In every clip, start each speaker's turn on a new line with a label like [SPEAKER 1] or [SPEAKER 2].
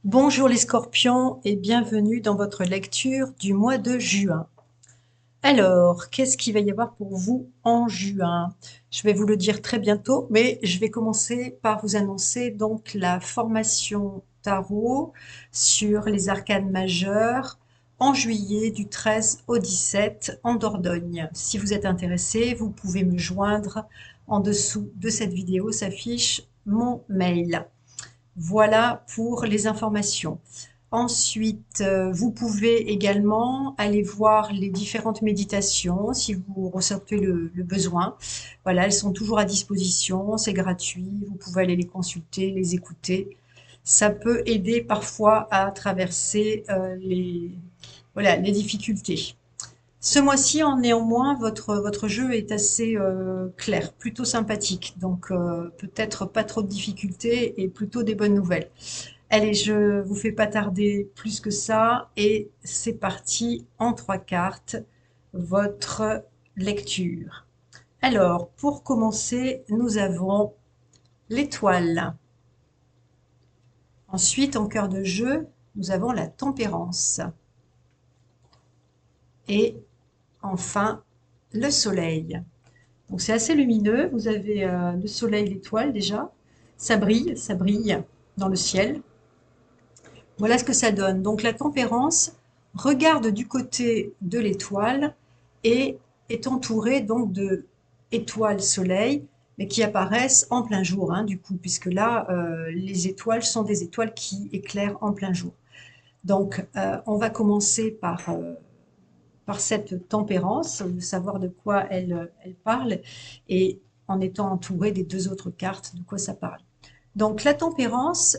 [SPEAKER 1] Bonjour les scorpions et bienvenue dans votre lecture du mois de juin. Alors, qu'est-ce qu'il va y avoir pour vous en juin? Je vais vous le dire très bientôt, mais je vais commencer par vous annoncer donc la formation tarot sur les arcanes majeures en juillet du 13 au 17 en Dordogne. Si vous êtes intéressé, vous pouvez me joindre. En dessous de cette vidéo s'affiche mon mail. Voilà pour les informations. Ensuite, vous pouvez également aller voir les différentes méditations si vous ressentez le besoin. Voilà, elles sont toujours à disposition, c'est gratuit, vous pouvez aller les consulter, les écouter. Ça peut aider parfois à traverser voilà, les difficultés. Ce mois-ci, en néanmoins, votre jeu est assez clair, plutôt sympathique. Donc, peut-être pas trop de difficultés et plutôt des bonnes nouvelles. Allez, je vous fais pas tarder plus que ça. Et c'est parti en 3 cartes, votre lecture. Alors, pour commencer, nous avons l'étoile. Ensuite, en cœur de jeu, nous avons la tempérance. Et enfin, le soleil. Donc c'est assez lumineux. Vous avez le soleil, l'étoile déjà. Ça brille dans le ciel. Voilà ce que ça donne. Donc la tempérance regarde du côté de l'étoile et est entourée donc de étoiles soleil, mais qui apparaissent en plein jour, hein, du coup, puisque là, les étoiles sont des étoiles qui éclairent en plein jour. Donc, on va commencer par cette tempérance, de savoir de quoi elle parle, et en étant entourée des deux autres cartes, de quoi ça parle. Donc la tempérance,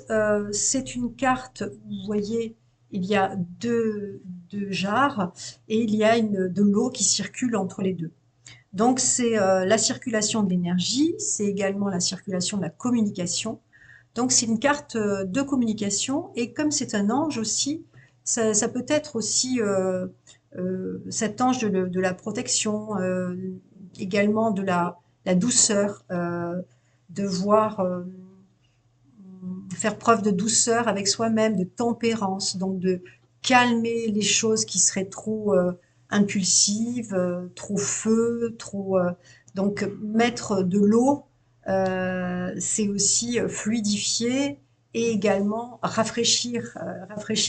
[SPEAKER 1] c'est une carte, vous voyez, il y a deux jarres et il y a de l'eau qui circule entre les deux. Donc c'est la circulation de l'énergie, c'est également la circulation de la communication. Donc c'est une carte de communication et comme c'est un ange aussi, ça peut être aussi cet ange de la protection, également de la douceur, de voir faire preuve de douceur avec soi-même, de tempérance, donc de calmer les choses qui seraient trop impulsives, trop feu, trop. Donc mettre de l'eau, c'est aussi fluidifier et également rafraîchir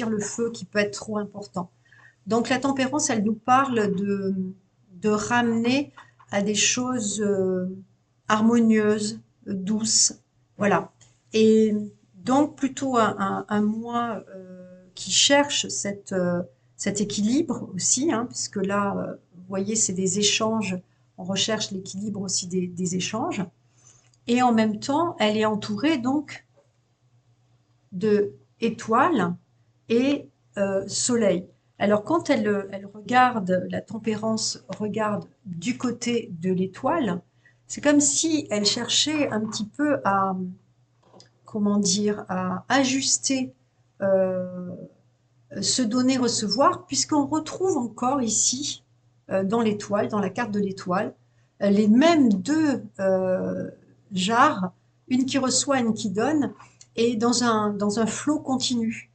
[SPEAKER 1] le feu qui peut être trop important. Donc la tempérance, elle nous parle de ramener à des choses harmonieuses, douces, voilà. Et donc plutôt un moi qui cherche cet équilibre aussi, hein, puisque là, vous voyez, c'est des échanges, on recherche l'équilibre aussi des échanges. Et en même temps, elle est entourée donc de étoiles et soleil. Alors quand elle regarde, la tempérance regarde du côté de l'étoile, c'est comme si elle cherchait un petit peu à, comment dire, à ajuster euh, se donner, recevoir, puisqu'on retrouve encore ici, dans l'étoile, dans la carte de l'étoile, les mêmes deux jarres, une qui reçoit, une qui donne, et dans un flot continu.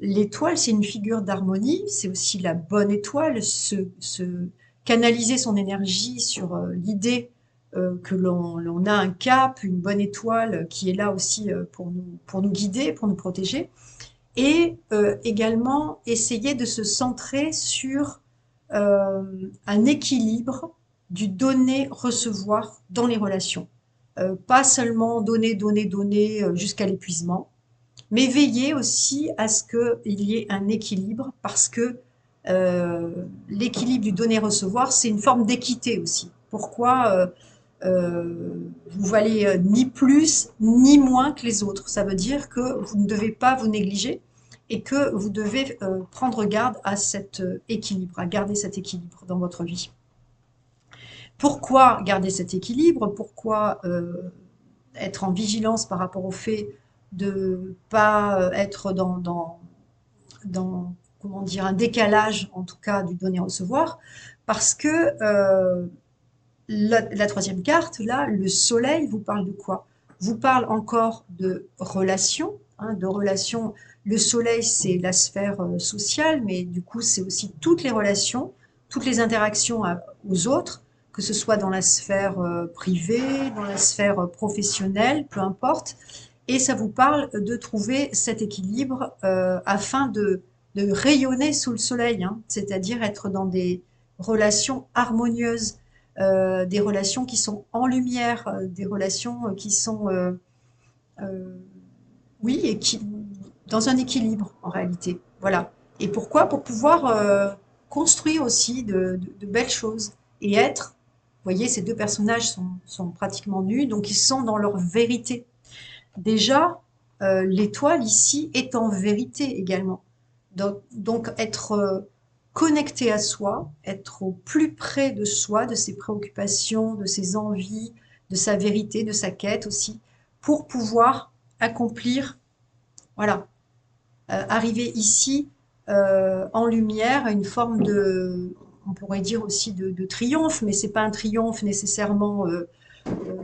[SPEAKER 1] L'étoile, c'est une figure d'harmonie, c'est aussi la bonne étoile, se canaliser son énergie sur l'idée que l'on a un cap, une bonne étoile qui est là aussi pour nous guider, pour nous protéger, et également essayer de se centrer sur un équilibre du donner-recevoir dans les relations. Pas seulement donner, donner, donner jusqu'à l'épuisement, mais veiller aussi à ce qu'il y ait un équilibre parce que l'équilibre du donner-recevoir, c'est une forme d'équité aussi. Pourquoi vous valez ni plus ni moins que les autres. Ça veut dire que vous ne devez pas vous négliger et que vous devez prendre garde à cet équilibre, à garder cet équilibre dans votre vie. Pourquoi garder cet équilibre? Pourquoi être en vigilance par rapport au fait de pas être dans comment dire, un décalage, en tout cas, du donner-recevoir? Parce que la troisième carte, là, le soleil, vous parle de quoi? vous parle encore de relations, hein, de relations. Le soleil, c'est la sphère sociale, mais du coup, c'est aussi toutes les relations, toutes les interactions aux autres, que ce soit dans la sphère privée, dans la sphère professionnelle, peu importe. Et ça vous parle de trouver cet équilibre afin de rayonner sous le soleil, hein, c'est-à-dire être dans des relations harmonieuses, des relations qui sont en lumière, des relations qui sont, euh, oui, dans un équilibre en réalité. Voilà. Et pourquoi? Pour pouvoir construire aussi de belles choses et être. Vous voyez, ces deux personnages sont pratiquement nus, donc ils sont dans leur vérité. Déjà, l'étoile ici est en vérité également. Donc être connecté à soi, être au plus près de soi, de ses préoccupations, de ses envies, de sa vérité, de sa quête aussi, pour pouvoir accomplir, voilà, arriver ici en lumière à une forme de, on pourrait dire aussi de triomphe, mais c'est pas un triomphe nécessairement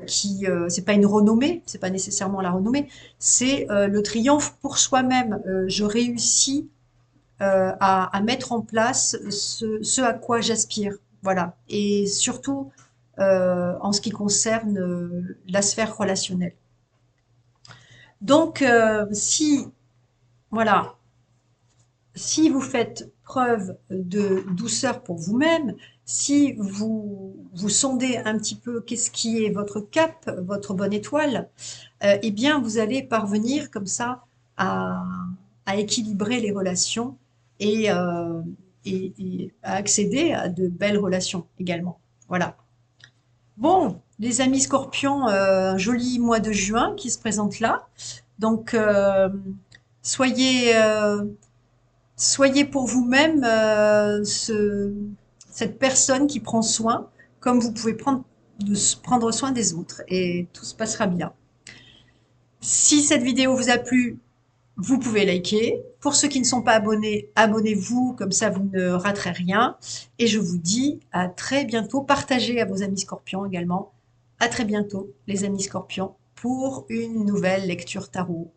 [SPEAKER 1] c'est pas une renommée, c'est pas nécessairement la renommée, c'est le triomphe pour soi-même. Je réussis à mettre en place ce à quoi j'aspire, voilà. Et surtout en ce qui concerne la sphère relationnelle. Donc, si voilà, si vous faites preuve de douceur pour vous-même, si vous sondez un petit peu qu'est-ce qui est votre cap, votre bonne étoile, eh bien, vous allez parvenir comme ça à, à équilibrer les relations et, et à accéder à de belles relations également. Voilà. Bon, les amis scorpions, un joli mois de juin qui se présente là. Donc, soyez, soyez pour vous-même cette personne qui prend soin, comme vous pouvez prendre soin des autres, et tout se passera bien. Si cette vidéo vous a plu, vous pouvez liker. Pour ceux qui ne sont pas abonnés, abonnez-vous, comme ça vous ne raterez rien. Et je vous dis à très bientôt. Partagez à vos amis scorpions également. À très bientôt, les amis scorpions, pour une nouvelle lecture tarot.